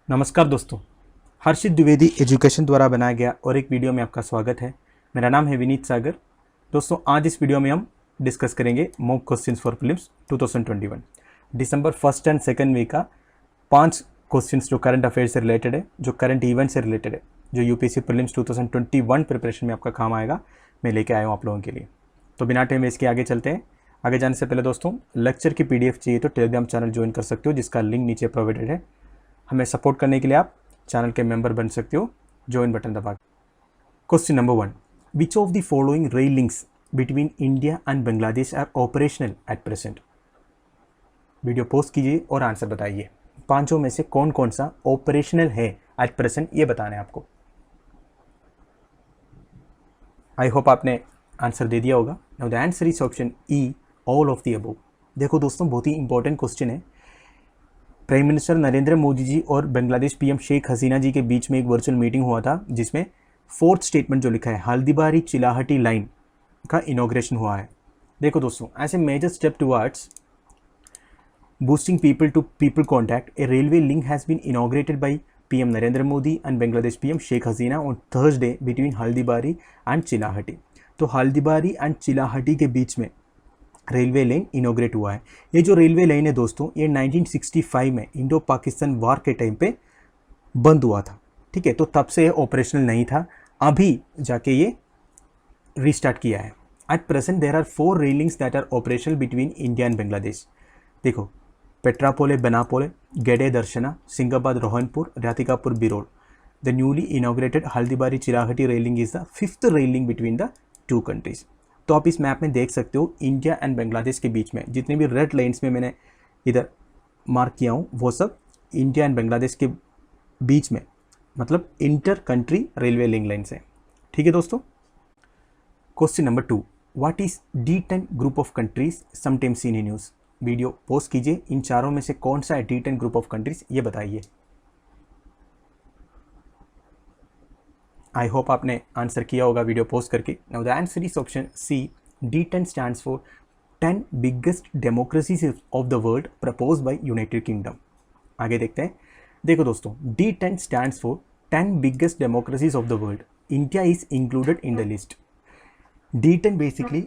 नमस्कार दोस्तों, हर्षित द्विवेदी एजुकेशन द्वारा बनाया गया और एक वीडियो में आपका स्वागत है। मेरा नाम है विनीत सागर। दोस्तों, आज इस वीडियो में हम डिस्कस करेंगे mock questions for prelims 2021 December 1st and 2nd week का 5 क्वेश्चंस जो करंट अफेयर से रिलेटेड है, जो करंट इवेंट से रिलेटेड है, जो यूपीएससी प्रीलिम्स 2021 प्रिपरेशन में आपका काम आएगा, मैं लेके आया हूँ आप लोगों के लिए। तो बिना टाइम वेस्ट के आगे चलते हैं। आगे जाने से पहले दोस्तों, लेक्चर की पीडीएफ चाहिए तो टेलीग्राम चैनल ज्वाइन कर सकते हो, जिसका लिंक नीचे प्रोवाइडेड है। हमें सपोर्ट करने के लिए आप चैनल के मेंबर बन सकते हो, ज्वाइन बटन दबा। Question number 1, which of the following rail links between India and Bangladesh are operational at present. Video post कीजिए और आंसर बताइए। पांचों में से कौन कौन सा ऑपरेशनल है एट प्रेजेंट, ये बताना है आपको। आई होप आपने आंसर दे दिया होगा। Now the answer is option E, all of the above. देखो दोस्तों, बहुत ही इंपॉर्टेंट क्वेश्चन है। प्राइम मिनिस्टर नरेंद्र मोदी जी और बांग्लादेश पीएम शेख हसीना जी के बीच में एक वर्चुअल मीटिंग हुआ था, जिसमें 4th स्टेटमेंट जो लिखा है हल्दीबारी चिलाहटी लाइन का इनॉग्रेशन हुआ है। देखो दोस्तों, as a major step towards boosting people to people contact, a railway link has been inaugurated by PM Narendra Modi and Bangladesh PM Sheikh Hasina on Thursday between Haldibari and Chilahati। तो Haldibari and चिलाहटी के बीच में railway line इनोग्रेट हुआ है। ये जो railway line है दोस्तों, ये 1965 में इंडो पाकिस्तान वार के टाइम पे बंद हुआ था। ठीक है, तो तब से ये ऑपरेशनल नहीं था, अभी जाके ये रीस्टार्ट किया है। At present there are 4 rail links that are operational between India and Bangladesh. देखो, Petrapole Benapole, Gede Darshana, Singhabad Rohanpur, Radhikapur Birol. The newly inaugurated Haldibari Chilahati rail link is the 5th rail link between the 2 countries. तो आप इस मैप में देख सकते हो, इंडिया एंड बांग्लादेश के बीच में जितने भी रेड लाइन्स में मैंने इधर मार्क किया हूँ, वो सब इंडिया एंड बांग्लादेश के बीच में, मतलब inter country railway link lines हैं। ठीक है दोस्तों। Question number 2, what is D10 group of countries sometimes seen in news. Video post कीजिए। इन चारों में से कौन सा है D10 ग्रुप ऑफ कंट्रीज, ये बताइए। आई होप आपने आंसर किया होगा वीडियो पोस्ट करके। Now the answer is option C, D10 stands for 10 biggest democracies of the world proposed by United Kingdom. आगे देखते हैं। देखो दोस्तों, D10 stands for 10 biggest democracies of the world. India is included in the list. D10 basically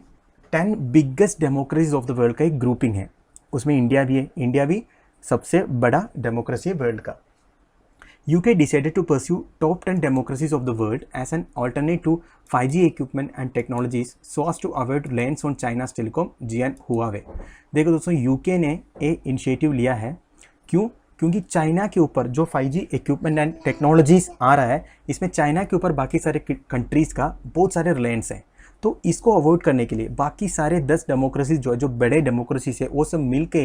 10 biggest democracies of the world का एक grouping है, उसमें India भी है। इंडिया भी सबसे बड़ा डेमोक्रेसी है वर्ल्ड का। UK decided to pursue top 10 democracies of the world as an alternate to 5G equipment and technologies so as to avoid reliance on China's telecom giant Huawei। देखो दोस्तों, UK ने ये initiative लिया है। क्यों? क्योंकि चाइना के ऊपर जो 5G इक्विपमेंट एंड टेक्नोलॉजीज आ रहा है, इसमें चाइना के ऊपर बाकी सारे कंट्रीज़ का बहुत सारे रिलायंस हैं। तो इसको अवॉइड करने के लिए बाकी सारे 10 डेमोक्रेसीज जो बड़े डेमोक्रेसीज है, वो सब मिल के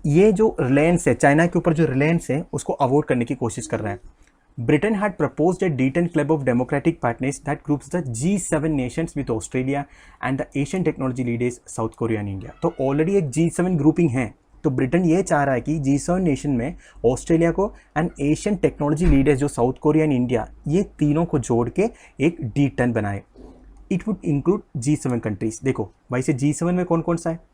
ये जो रिलायंस है, चाइना के ऊपर जो रिलायंस है, उसको अवॉइड करने की कोशिश कर रहा है। Britain had proposed A D10 club of democratic partners that groups the G7 Nations with Australia and the Asian technology leaders south Korea and India. तो ऑलरेडी एक G7 ग्रुपिंग है, तो ब्रिटेन ये चाह रहा है कि G7 नेशन में ऑस्ट्रेलिया को एंड एशियन टेक्नोलॉजी लीडर्स जो साउथ कोरिया एंड इंडिया, ये तीनों को जोड़ के एक D10 बनाए। It would include G7 countries. देखो भाई, से G7 में कौन कौन सा है?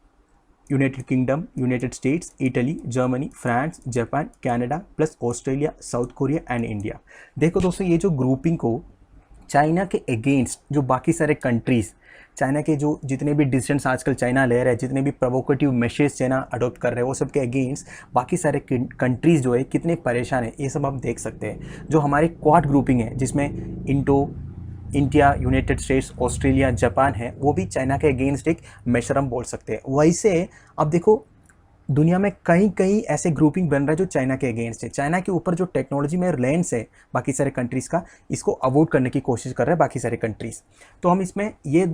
United kingdom, United states, Italy, Germany, France, Japan, Canada plus Australia, south Korea and India. देखो दोस्तों, ये जो ग्रुपिंग को चाइना के अगेंस्ट जो बाकी सारे कंट्रीज़, चाइना के जो जितने भी डिसीजंस आजकल चाइना ले रहा है, जितने भी प्रोवोकेटिव मेशर्स चाइना अडोप्ट कर रहे हैं, वो सब के अगेंस्ट बाकी सारे कंट्रीज़ जो है कितने परेशान है, ये सब आप देख सकते हैं। जो हमारी क्वाड ग्रुपिंग है, जिसमें India, United states, Australia, Japan है, वो भी चाइना के अगेंस्ट एक मेशर हम बोल सकते हैं। वैसे अब देखो, दुनिया में कई कई ऐसे ग्रुपिंग बन रहा है जो चाइना के अगेंस्ट है। चाइना के ऊपर जो टेक्नोलॉजी में रिलायंस है बाकी सारे कंट्रीज़ का, इसको अवॉइड करने की कोशिश कर रहे हैं बाकी सारे कंट्रीज़। तो हम इसमें ये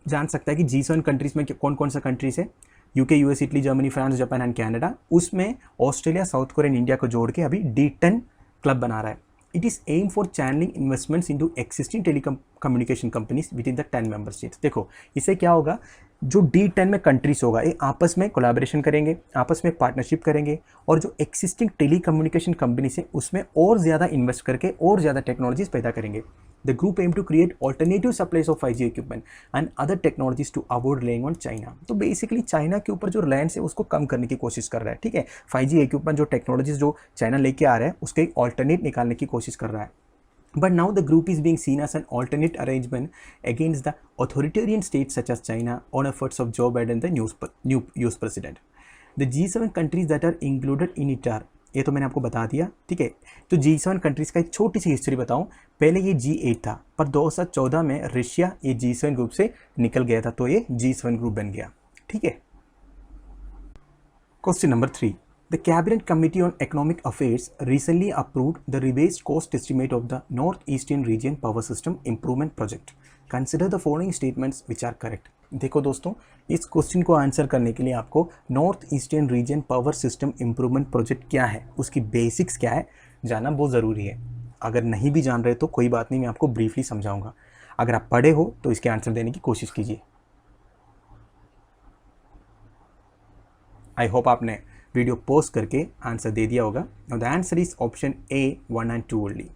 जान सकते हैं कि G7 कंट्रीज़ में कौन कौन सा कंट्रीज़ है। UK, US, Italy, Germany, France, Japan and Canada. उसमें ऑस्ट्रेलिया, साउथ कोरिया, इंडिया को जोड़ के अभी D10 क्लब बना रहा है। It is aim for channeling investments into existing telecommunication companies within the 10 member states। देखो, इससे क्या होगा, जो D10 में कंट्रीज होगा ये आपस में कोलैबोरेशन करेंगे, आपस में पार्टनरशिप करेंगे और जो एक्सिस्टिंग टेली कम्युनिकेशन कंपनीज है उसमें और ज़्यादा इन्वेस्ट करके और ज़्यादा टेक्नोलॉजीज पैदा करेंगे। The group aim to create alternative supplies of 5G equipment and other technologies to avoid relying on China. तो बेसिकली चाइना के ऊपर जो रिलायंस है उसको कम करने की कोशिश कर रहा है, ठीक है। 5G इक्विपमेंट जो टेक्नोलॉजीज जो चाइना लेके आ रहा है उसके एक ऑल्टरनेट निकालने की कोशिश कर रहा है। But now the group is being seen as an alternate arrangement against the authoritarian states such as China on efforts of Joe Biden, the new US president. The G7 countries that are included in it are, ये तो मैंने आपको बता दिया, ठीक है। तो G7 countries का एक छोटी सी हिस्ट्री बताऊं। पहले ये G8 था, पर 2014 में रशिया ये G7 ग्रुप से निकल गया था, तो ये G7 ग्रुप बन गया, ठीक है। Question number 3, The Cabinet Committee on Economic Affairs recently approved the revised cost estimate of the Northeastern Region Power System Improvement Project. Consider the following statements which are correct. देखो दोस्तों, इस question को answer करने के लिए आपको north eastern region power system improvement project क्या है, उसकी बेसिक्स क्या है, जानना बहुत ज़रूरी है। अगर नहीं भी जान रहे तो कोई बात नहीं, मैं आपको ब्रीफली समझाऊंगा। अगर आप पढ़े हो तो इसके आंसर देने की कोशिश कीजिए। आई होप आपने वीडियो पोस्ट करके आंसर दे दिया होगा। The answer is option A 1 and 2 only.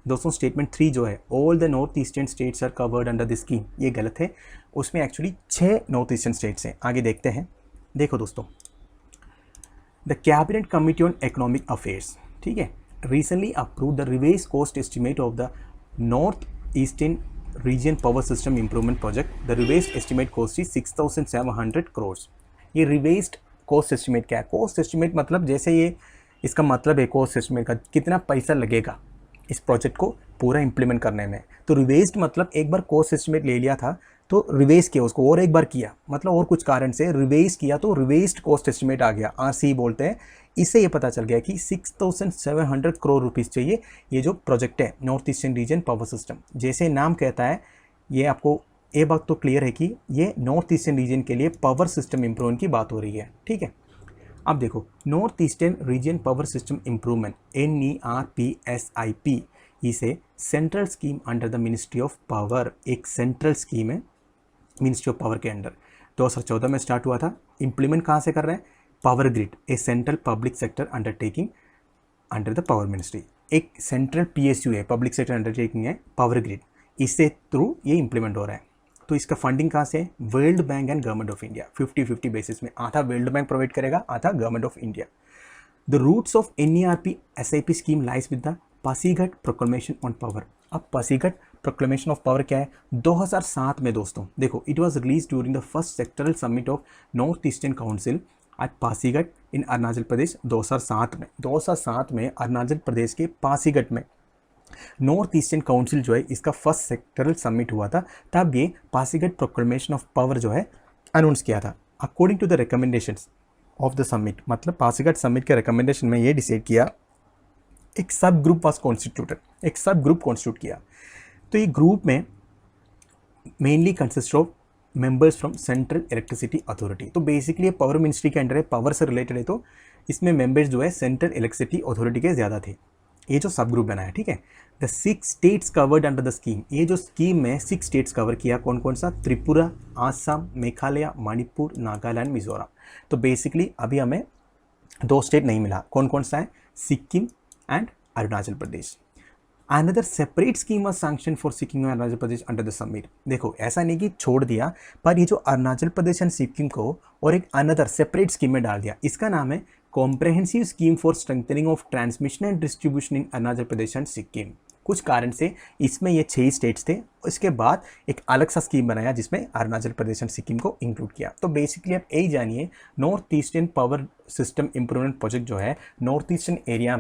दोस्तों स्टेटमेंट 3 जो है, all the north eastern states are covered under this scheme, ये गलत है। उसमें एक्चुअली 6 नॉर्थ ईस्टर्न स्टेट्स हैं। आगे देखते हैं। देखो दोस्तों, the cabinet committee on economic affairs, ठीक है, recently approve the revised cost estimate of the north eastern region power system improvement project. The revised estimate cost is 6,700 crore. ये रिवाइज्ड कॉस्ट एस्टिमेट क्या है? कॉस्ट एस्टिमेट मतलब जैसे ये इसका मतलब है कॉस्ट एस्टिमेट का कितना पैसा लगेगा इस प्रोजेक्ट को पूरा इंप्लीमेंट करने में। तो रिवेस्ड मतलब एक बार कॉस्ट एस्टिमेट ले लिया था तो रिवेज किया उसको और एक बार किया, मतलब और कुछ कारण से रिवेज किया तो रिवेस्ड कॉस्ट एस्टिमेट आ गया, RC बोलते हैं। इससे ये पता चल गया कि 6,700 करोड़ रुपीज़ चाहिए ये जो प्रोजेक्ट है north eastern region power system. जैसे नाम कहता है, ये आपको ये बात तो क्लियर है कि ये नॉर्थ ईस्टर्न रीजन के लिए पावर सिस्टम इम्प्रूवमेंट की बात हो रही है, ठीक है। अब देखो, north eastern region power system improvement NERPSIP इसे central scheme under the ministry of power, एक सेंट्रल स्कीम है मिनिस्ट्री ऑफ पावर के अंडर। 2014 में स्टार्ट हुआ था। इम्प्लीमेंट कहाँ से कर रहे हैं? Power grid, a central public sector undertaking under the power ministry. एक सेंट्रल PSU है, पब्लिक सेक्टर अंडरटेकिंग है पावर ग्रिड, इससे थ्रू ये इम्प्लीमेंट हो रहा है। तो इसका फंडिंग कहाँ से है? World Bank and government of India, 50-50 basis में, आधा वर्ल्ड बैंक प्रोवाइड करेगा, आधा government of India. The roots of NERPSIP scheme lies with the Pasighat proclamation on power. अब पासीघाट प्रोक्लेमेशन ऑफ पावर क्या है? 2007 में दोस्तों देखो, it was release during the first sectoral summit of North Eastern Council at Pasighat in Arunachal Pradesh. 2007 में अरुणाचल प्रदेश के पासीघाट में north Eastern council जो है इसका फर्स्ट सेक्टरल समिट हुआ था, तब ये पासीघाट प्रोक्लेमेशन ऑफ पावर जो है अनाउंस किया था। According to the recommendations of the summit, मतलब पासीघाट समिट के रिकमेंडेशन में ये डिसाइड किया, एक सब ग्रुप वाज कॉन्स्टिट्यूटेड, एक सब ग्रुप कॉन्स्टिट्यूट किया। तो ये ग्रुप में mainly consist of members from central electricity authority. तो बेसिकली ये पावर मिनिस्ट्री के अंडर है, पावर से रिलेटेड है, तो इसमें मेंबर्स जो है सेंट्रल इलेक्ट्रिसिटी अथॉरिटी के ज़्यादा थे। ये जो सब ग्रुप बना है, ठीक है। The 6 states covered under the scheme, ये जो स्कीम में 6 स्टेट्स कवर किया, कौन कौन सा? त्रिपुरा, आसाम, मेघालय, मणिपुर, नागालैंड, मिजोरम। तो बेसिकली अभी हमें 2 स्टेट नहीं मिला, कौन कौन सा है? Sikkim and Arunachal Pradesh. Another separate scheme was sanction for Sikkim and Arunachal Pradesh under the summit. देखो, ऐसा नहीं कि छोड़ दिया, पर ये जो अरुणाचल प्रदेश एंड सिक्किम को और एक अनदर सेपरेट स्कीम में डाल दिया। इसका नाम है comprehensive scheme for strengthening of transmission and distribution in Arunachal Pradesh and Sikkim. कुछ कारण से इसमें ये 6 स्टेट्स थे, इसके बाद एक अलग सा स्कीम बनाया जिसमें अरुणाचल प्रदेश एंड सिक्किम को इंक्लूड किया। तो बेसिकली आप यही जानिए, north eastern power system improvement project जो है नॉर्थ ईस्टर्न एरिया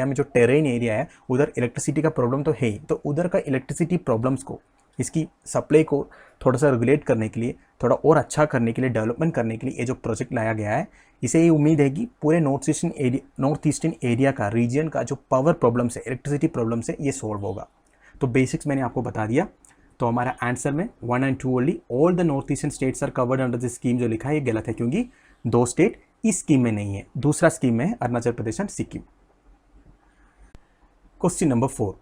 में जो टेरेन एरिया है उधर इलेक्ट्रिसिटी का प्रॉब्लम तो है ही, तो उधर का इलेक्ट्रिसिटी प्रॉब्लम्स को, इसकी सप्लाई को थोड़ा सा रेगुलेट करने के लिए, थोड़ा और अच्छा करने के लिए, डेवलपमेंट करने के लिए ये जो प्रोजेक्ट लाया गया है, इसे ये उम्मीद है कि पूरे नॉर्थ ईस्टर्न एरिया का, रीजन का जो पावर प्रॉब्लम है, इलेक्ट्रिसिटी प्रॉब्लम है, ये सॉल्व होगा। तो बेसिक्स मैंने आपको बता दिया। तो हमारा आंसर में 1 and 2 only, all the north eastern states are covered under this scheme जो लिखा है ये गलत है, क्योंकि 2 स्टेट इस स्कीम में नहीं है, दूसरा स्कीम में है Arunachal Pradesh and Sikkim. Question number 4,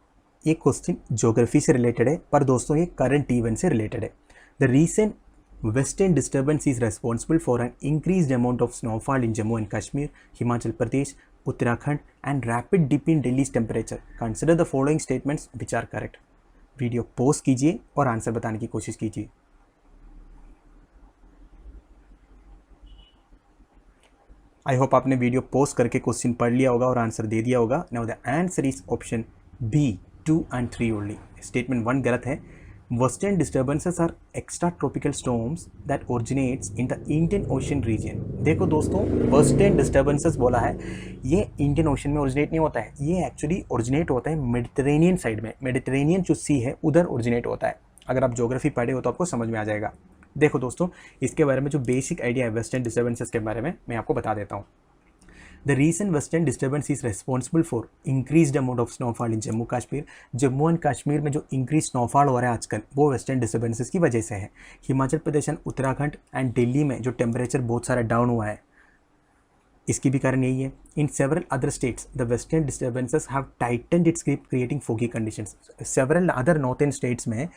ये क्वेश्चन ज्योग्राफी से रिलेटेड है, पर दोस्तों ये करंट इवेंट से रिलेटेड है। The recent western disturbance is responsible for an increased amount of snowfall in Jammu and Kashmir, Himachal Pradesh, Uttarakhand and rapid dip in Delhi's temperature. Consider the following statements which are correct. Video pause कीजिए और answer बताने की कोशिश कीजिए। I hope आपने video pause करके question पढ़ लिया होगा और आंसर दे दिया होगा। Now the answer is option B 2 and 3 only. Statement 1 गलत है। Western disturbances are extra tropical storms that originates in the Indian Ocean region. देखो दोस्तों, वेस्टर्न डिस्टर्बेंसेस बोला है, ये इंडियन ओशन में ओरिजिनेट नहीं होता है, ये एक्चुअली ओरिजिनेट होता है मेडिटेरेनियन साइड में। मेडिटेरेनियन जो सी है उधर ओरिजिनेट होता है। अगर आप ज्योग्राफी पढ़े हो तो आपको समझ में आ जाएगा। देखो दोस्तों, इसके बारे में जो बेसिक आइडिया है वेस्टर्न डिस्टर्बेंसेस के बारे में मैं आपको बता देता हूँ। The region western disturbance is responsible for increased amount of snowfall in Jammu Kashmir. Jammu and Kashmir में जो इंक्रीज स्नोफॉल हो रहा है आजकल वो वेस्टर्न डिस्टर्बेंसेस की वजह से है। हिमाचल प्रदेश एंड उत्तराखंड एंड दिल्ली में जो टेम्परेचर बहुत सारा डाउन हुआ है इसकी भी कारण यही है। In several other states the western disturbances have tightened its grip creating foggy conditions. Several other northern states में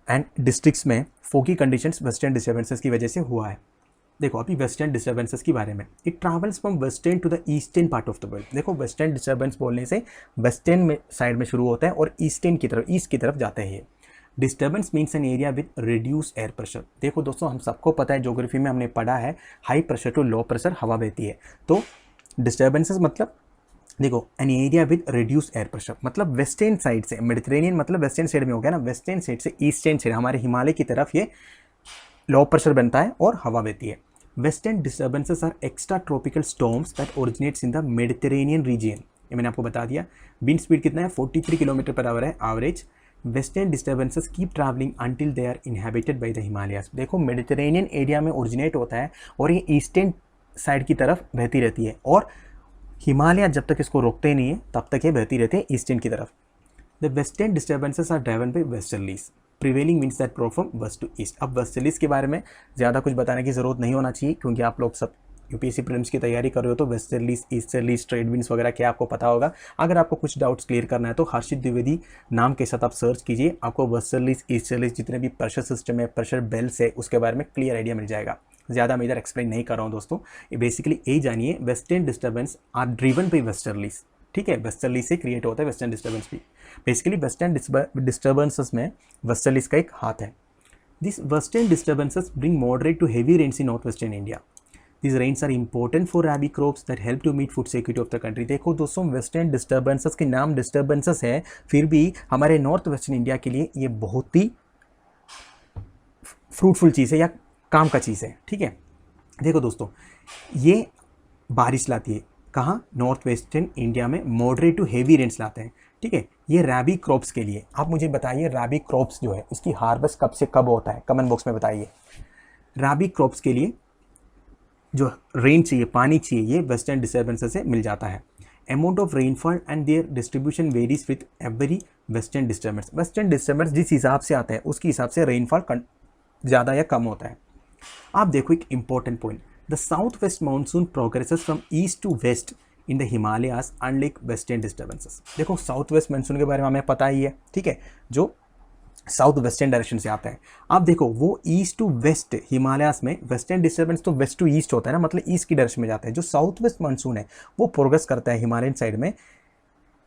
एंड डिस्ट्रिक्ट्स में फोगी कंडीशंस वेस्टर्न डिस्टर्बेंसेस की वजह से हुआ है। देखो अभी वेस्टर्न डिस्टर्बेंसेस के बारे में, it travels from western to the eastern part of the world. देखो वेस्टर्न डिस्टर्बेंस बोलने से वेस्टर्न में साइड में शुरू होता है और ईस्टर्न की तरफ, ईस्ट की तरफ जाता है ये। Disturbance means N area with reduce air pressure. देखो दोस्तों, हम सबको पता है, ज्योग्राफी में हमने पढ़ा है, high pressure to low pressure हवा बहती है। तो डिस्टर्बेंसेस मतलब देखो an area with reduce air pressure, मतलब वेस्टर्न साइड से, मेडिटेरेनियन मतलब वेस्टर्न साइड में हो गया ना, वेस्टर्न साइड से ईस्टर्न साइड हमारे हिमालय की तरफ ये लो प्रेशर बनता है और हवा बहती है। Western disturbances are extra tropical storms that originates in the Mediterranean region. ये मैंने आपको बता दिया। विंड स्पीड कितना है, 43 किलोमीटर पर आवर है average. Western disturbances keep travelling until they are inhabited by the Himalayas. देखो मेडिटेरेनियन एरिया में ओरिजिनेट होता है और ये ईस्टर्न साइड की तरफ बहती रहती है और हिमालय जब तक इसको रोकते नहीं है तब तक ये बहती रहती है ईस्टर्न की तरफ। The western disturbances are driven by westerlies. Prevailing means that flow from west to east. अब वेस्टर्लीज के बारे में ज़्यादा कुछ बताने की ज़रूरत नहीं होना चाहिए क्योंकि आप लोग सब यूपीएससी प्रीलिम्स की तैयारी कर रहे हो तो वेस्टर्लीज, ईस्टर्लीज, ट्रेड विंड्स वगैरह क्या आपको पता होगा। अगर आपको कुछ डाउट्स क्लियर करना है तो हर्षित द्विवेदी नाम के साथ आप सर्च कीजिए, आपको वेस्टर्लीज, ईस्टर्लीज जितने भी प्रेशर सिस्टम है, प्रेशर बेल्स है, उसके बारे में क्लियर आइडिया मिल जाएगा। ज़्यादा मैं इधर एक्सप्लेन नहीं कर रहा हूँ दोस्तों, ये बेसिकली यही जानिए, western disturbance are driven by westerlies. ठीक है, वेस्टर्लीज से क्रिएट होता है वेस्टर्न डिस्टर्बेंस भी। बेसिकली वेस्टर्न डिस्टर्बेंसेस में वेस्टर्लीज का एक हाथ है। This western disturbances bring moderate to heavy rains in north western India. These rains are important for rabi crops that help to meet food security of the country। देखो दोस्तों, western disturbances के नाम disturbances है, फिर भी हमारे north western India के लिए ये बहुत ही फ्रूटफुल चीज़ है या काम का चीज़ है। ठीक है, देखो दोस्तों, ये बारिश लाती है कहाँ, नॉर्थ वेस्टर्न इंडिया में मॉडरेट टू हेवी रेन्स लाते हैं। ठीक है, ये राबी क्रॉप्स के लिए। आप मुझे बताइए राबी क्रॉप्स जो है उसकी हार्वेस्ट कब से कब होता है, कमेंट बॉक्स में बताइए। राबी क्रॉप्स के लिए जो रेन चाहिए, पानी चाहिए, ये वेस्टर्न डिस्टर्बेंसेस से मिल जाता है। Amount of rainfall and there distribution varies with every western disturbance. Western disturbance जिस हिसाब से आता है उसके हिसाब से रेनफॉल ज़्यादा या कम होता है। आप देखो एक important point, the south west monsoon progresses from east to west in the Himalayas unlike western disturbances. देखो साउथ वेस्ट मानसून के बारे में हमें पता ही है, ठीक है, जो साउथ वेस्टर्न डायरेक्शन से आता है। आप देखो वो ईस्ट टू वेस्ट हिमालयास में, वेस्टर्न डिस्टर्बेंस तो वेस्ट टू ईस्ट होता है ना, मतलब ईस्ट की डायरेक्शन में जाता है। जो साउथ वेस्ट मानसून है वो प्रोग्रेस करता है हिमालयन साइड में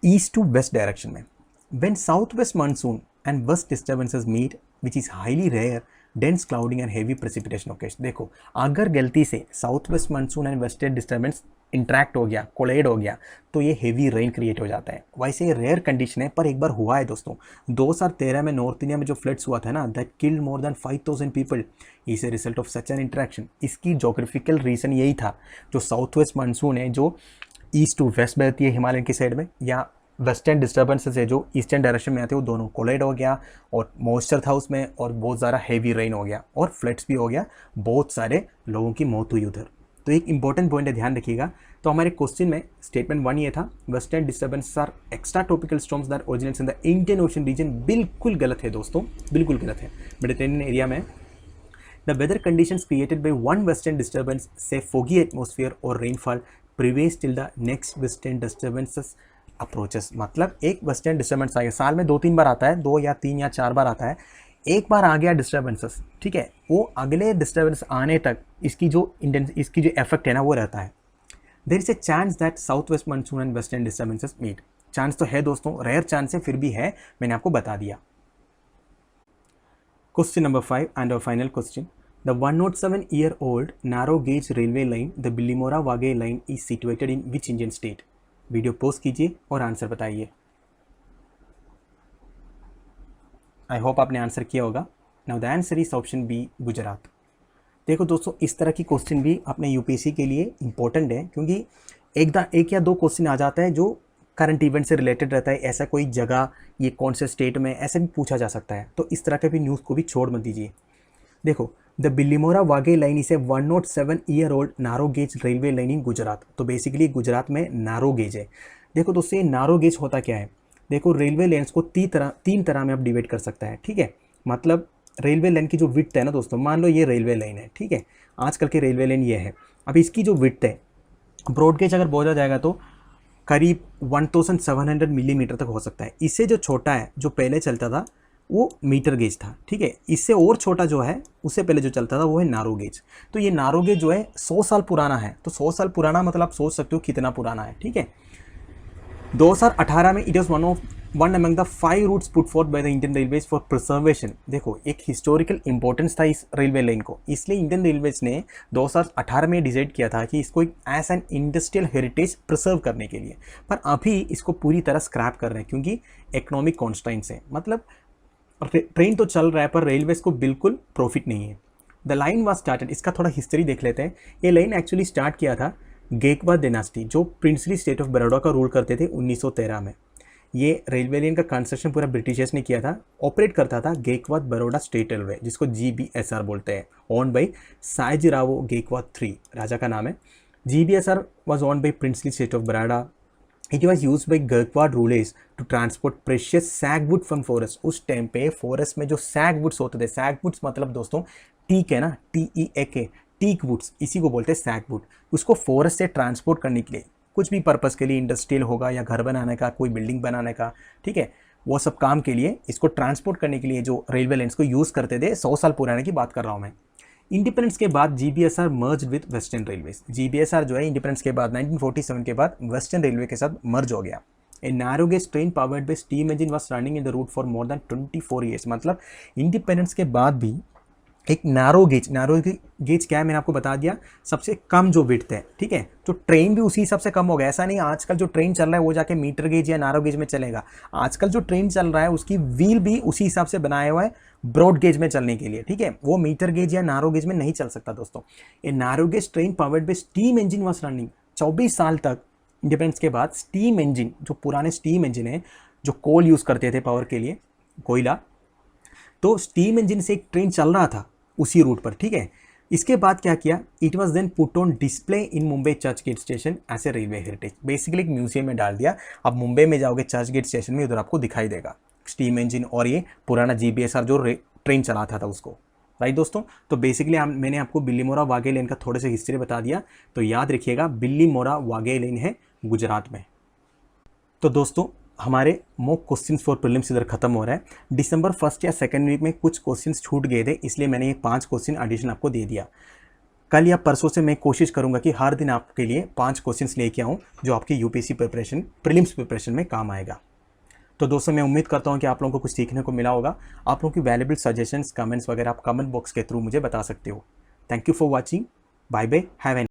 ईस्ट टू वेस्ट डायरेक्शन में। When south west monsoon and west disturbances meet which is highly rare, dense clouding and heavy precipitation occasion. देखो अगर गलती से south west monsoon and western disturbance interact हो गया, collide हो गया, तो ये हेवी रेन क्रिएट हो जाता है। वैसे ये रेयर कंडीशन है पर एक बार हुआ है दोस्तों। 2013 में नॉर्थ इंडिया में जो फ्लड्स हुआ था ना, that killed more than 5000 people is a result of such an interaction. इसकी जोग्राफिकल रीजन यही था, जो साउथ वेस्ट मानसून है जो ईस्ट टू वेस्ट बहती है हिमालय की साइड में, या वेस्टर्न डिस्टर्बेंसेस है जो ईस्टर्न डायरेक्शन में आते हैं, वो दोनों कोलाइड हो गया और मॉइस्चर था उसमें और बहुत ज़्यादा हेवी रेन हो गया और फ्लड्स भी हो गया, बहुत सारे लोगों की मौत हुई उधर। तो एक इंपॉर्टेंट पॉइंट है, ध्यान रखिएगा। तो हमारे क्वेश्चन में स्टेटमेंट 1 ये था, western disturbances are extra tropical storms that originates in the Indian Ocean region. बिल्कुल गलत है दोस्तों, बिल्कुल गलत है। मेडिटेरेनियन एरिया में the weather conditions created by one western disturbance से फोगी एटमॉस्फेयर और rainfall prevails till the next western disturbances approaches. मतलब एक वेस्टर्न डिस्टर्बेंस आएगा, साल में 2-3 बार आता है, 2 या 3 या 4 बार आता है। एक बार आ गया डिस्टर्बेंसेस, ठीक है, वो अगले डिस्टर्बेंस आने तक इसकी जो इफेक्ट है ना वो रहता है। There is a chance that south west monsoon and western disturbances meet. Chance तो है दोस्तों, रेयर चांस है, फिर भी है, मैंने आपको बता दिया। Question number 5 and our final question, the 107-year-old narrow gauge railway line, the Billimora-Wage line, is situated in which Indian state? Video pose कीजिए और आंसर बताइए। आई होप आपने आंसर किया होगा। Now the answer is option B, Gujarat. देखो दोस्तों, इस तरह की क्वेश्चन भी अपने यूपीएससी के लिए इंपॉर्टेंट है, क्योंकि एक या दो क्वेश्चन आ जाता है जो करंट इवेंट से रिलेटेड रहता है। ऐसा कोई जगह, ये कौन से स्टेट में, ऐसे भी पूछा जा सकता है। तो इस तरह के भी न्यूज़ को भी छोड़ मत दीजिए। देखो, the Billimora Waghai line is a 107-year-old narrow gauge railway line in Gujarat. तो बेसिकली गुजरात में नारो गेज है। देखो दोस्तों, ये नारो गेज होता क्या है? देखो, रेलवे लाइन्स को तीन तरह में आप डिवाइड कर सकता है, ठीक है। मतलब रेलवे लाइन की जो विड्थ है ना दोस्तों, मान लो ये रेलवे लाइन है, ठीक है, आजकल की रेलवे लाइन ये है। अब इसकी जो विड्थ है, ब्रॉड गेज अगर बोला जाएगा तो करीब 1700 मिलीमीटर तक हो सकता है। इससे जो छोटा है, जो पहले चलता था, वो मीटर गेज था, ठीक है। इससे और छोटा जो है, उससे पहले जो चलता था, वो है नारो गेज। तो ये नारो गेज जो है 100 साल पुराना है। तो 100 साल पुराना मतलब आप सोच सकते हो कितना पुराना है, ठीक है। 2018 में it was one among the 5 routes put forth by the Indian Railways for preservation. देखो, एक हिस्टोरिकल इंपॉर्टेंस था इस रेलवे लाइन को, इसलिए इंडियन रेलवेज ने 2018 में डिसाइड किया था कि इसको एक as an industrial heritage preserve करने के लिए। पर अभी इसको पूरी तरह स्क्रैप कर रहे हैं, क्योंकि इकोनॉमिक कॉन्स्ट्रेंट्स है। मतलब ट्रेन तो चल रहा है, पर रेलवेज को बिल्कुल प्रॉफिट नहीं है। द लाइन वॉज स्टार्टेड, इसका थोड़ा हिस्ट्री देख लेते हैं। ये लाइन एक्चुअली स्टार्ट किया था गेकवाद डायनास्टी, जो प्रिंसली स्टेट ऑफ बड़ौदा का रूल करते थे 1913 में। ये रेलवे लाइन का कंस्ट्रक्शन पूरा ब्रिटिशर्स ने किया था। ऑपरेट करता था गेकवाद बड़ौदा स्टेट रेलवे, जिसको GBSR बोलते हैं, own by Sayajirao Gaekwad III, राजा का नाम है। GBSR was own by princely state of Baroda. It was use by Gaekwad rulers to transport precious sagwood from forest. उस टाइम पे फॉरेस्ट में जो सैगवुड्स होते थे, सैगवुड्स मतलब दोस्तों टीक है ना, TEAK, टीक वुड्स, इसी को बोलते हैं सैगवुड। उसको फॉरेस्ट से ट्रांसपोर्ट करने के लिए, कुछ भी पर्पस के लिए, इंडस्ट्रियल होगा या घर बनाने का, कोई बिल्डिंग बनाने का, ठीक है, वो सब काम के लिए इसको ट्रांसपोर्ट करने के लिए जो रेलवे लाइन्स को यूज़ करते थे, 100 साल पुराने की बात कर रहा हूँ मैं। इंडिपेंडेंस के बाद GBSR merge with western railways. GBSR जो है इंडिपेंडेंस के बाद 1947 के बाद वेस्टर्न रेलवे के साथ मर्ज हो गया। A narrow gauge train powered by steam engine was running in the route for more than 24 years. मतलब इंडिपेंडेंस के बाद भी एक नैरो गेज क्या है, मैंने आपको बता दिया, सबसे कम जो विड्थ है, ठीक है। तो ट्रेन भी उसी हिसाब से कम हो गया। ऐसा नहीं आजकल जो ट्रेन चल रहा है वो जाके मीटर गेज या नैरो गेज में चलेगा। आजकल जो ट्रेन चल रहा है उसकी व्हील भी उसी हिसाब से बनाया हुआ है ब्रॉड गेज में चलने के लिए, ठीक है। वो मीटर गेज या नैरो गेज में नहीं चल सकता दोस्तों। ये narrow gauge train powered by steam engine was running 24 साल तक। इंडिपेंडेंस के बाद स्टीम इंजन, जो पुराने स्टीम इंजन है, जो कोल यूज़ करते थे पावर के लिए, कोयला, तो स्टीम इंजन से एक ट्रेन चल रहा था उसी रूट पर, ठीक है। इसके बाद क्या किया, it was then put on display in Mumbai Churchgate station as a railway heritage. Basically एक म्यूजियम में डाल दिया। अब मुंबई में जाओगे चर्च गेट स्टेशन में, उधर आपको दिखाई देगा स्टीम इंजन और ये पुराना GBSR जो ट्रेन चलाता था उसको, राइट दोस्तों। तो बेसिकली मैंने आपको बिल्लीमोरा वागे लाइन का थोड़े से हिस्ट्री बता दिया। तो याद रखिएगा, बिल्लीमोरा वागे लाइन है गुजरात में। तो दोस्तों, हमारे मॉक क्वेश्चंस फॉर प्रीलिम्स इधर खत्म हो रहा है। दिसंबर 1st या 2nd वीक में कुछ क्वेश्चंस छूट गए थे, इसलिए मैंने ये 5 क्वेश्चन एडिशन आपको दे दिया। कल या परसों से मैं कोशिश करूंगा कि हर दिन आपके लिए 5 क्वेश्चंस लेके आऊँ, जो आपकी UPSC प्रिपरेशन, प्रीलिम्स प्रिपरेशन में काम आएगा। तो दोस्तों, मैं उम्मीद करता हूँ कि आप लोगों को कुछ सीखने को मिला होगा। आप लोगों की वैल्यूएबल सजेशंस, कमेंट्स वगैरह आप कमेंट बॉक्स के थ्रू मुझे बता सकते हो। Thank you for watching. Bye bye, have N